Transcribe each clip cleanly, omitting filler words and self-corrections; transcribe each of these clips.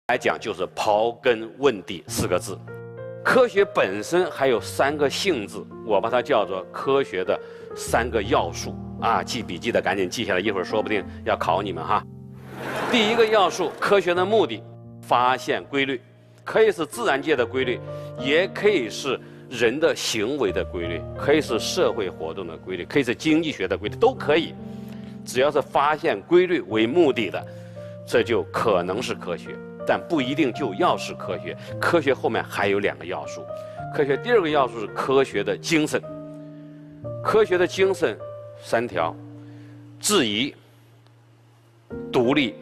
来讲就是刨根问底4个字。科学本身还有3个性质，我把它叫做科学的3个要素啊。记笔记的赶紧记下来，一会儿说不定要考你们哈。第一个要素，科学的目的，发现规律，可以是自然界的规律，也可以是人的行为的规律，可以是社会活动的规律，可以是经济学的规律，都可以。只要是发现规律为目的的，这就可能是科学，但不一定就要是科学。科学后面还有2个要素。科学第2个要素是科学的精神。科学的精神3条：质疑、独立、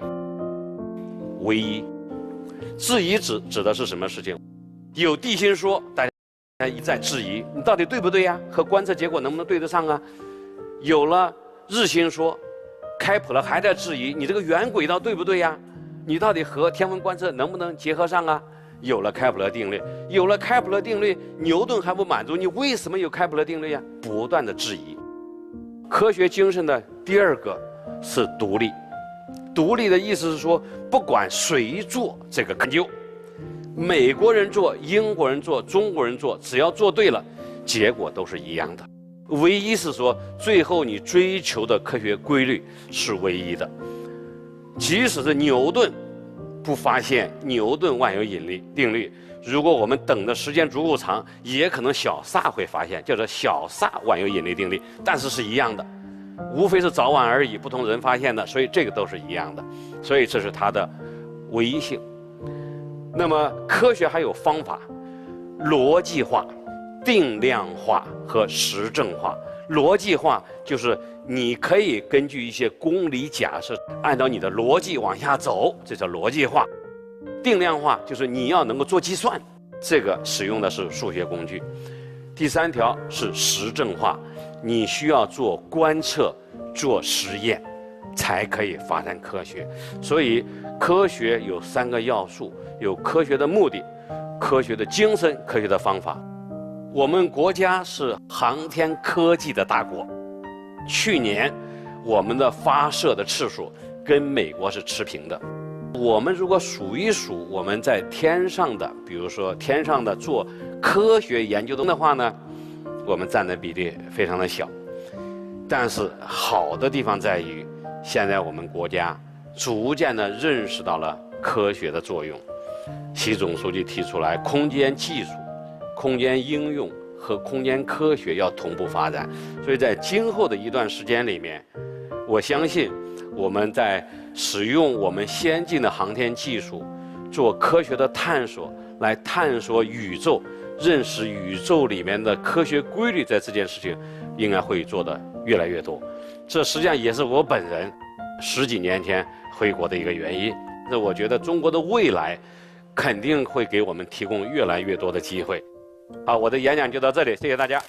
唯一。质疑指的是什么事情？有地心说，大家一再质疑，你到底对不对呀？和观测结果能不能对得上啊？有了日心说，开普勒还在质疑，你这个圆轨道对不对呀？你到底和天文观测能不能结合上啊？有了开普勒定律，有了开普勒定律，牛顿还不满足，你为什么有开普勒定律呀？不断的质疑。科学精神的第2个是独立。独立的意思是说，不管谁做这个研究，美国人做、英国人做、中国人做，只要做对了，结果都是一样的。唯一是说，最后你追求的科学规律是唯一的。即使是牛顿不发现牛顿万有引力定律，如果我们等的时间足够长，也可能小萨会发现，叫做小萨万有引力定律，但是是一样的。无非是早晚而已，不同人发现的，所以这个都是一样的，所以这是它的唯一性。那么科学还有方法，逻辑化、定量化和实证化。逻辑化就是你可以根据一些公理假设，按照你的逻辑往下走，这叫逻辑化。定量化就是你要能够做计算，这个使用的是数学工具。第3条是实证化，你需要做观测、做实验，才可以发展科学。所以科学有3个要素，有科学的目的、科学的精神、科学的方法。我们国家是航天科技的大国，去年我们的发射的次数跟美国是持平的。我们如果数一数我们在天上的，比如说天上的做科学研究的话呢，我们占的比例非常的小。但是好的地方在于，现在我们国家逐渐地认识到了科学的作用。习总书记提出来，空间技术、空间应用和空间科学要同步发展。所以在今后的一段时间里面，我相信我们在使用我们先进的航天技术，做科学的探索，来探索宇宙，认识宇宙里面的科学规律，在这件事情应该会做的越来越多。这实际上也是我本人10几年前回国的一个原因。那我觉得中国的未来肯定会给我们提供越来越多的机会。好，我的演讲就到这里，谢谢大家。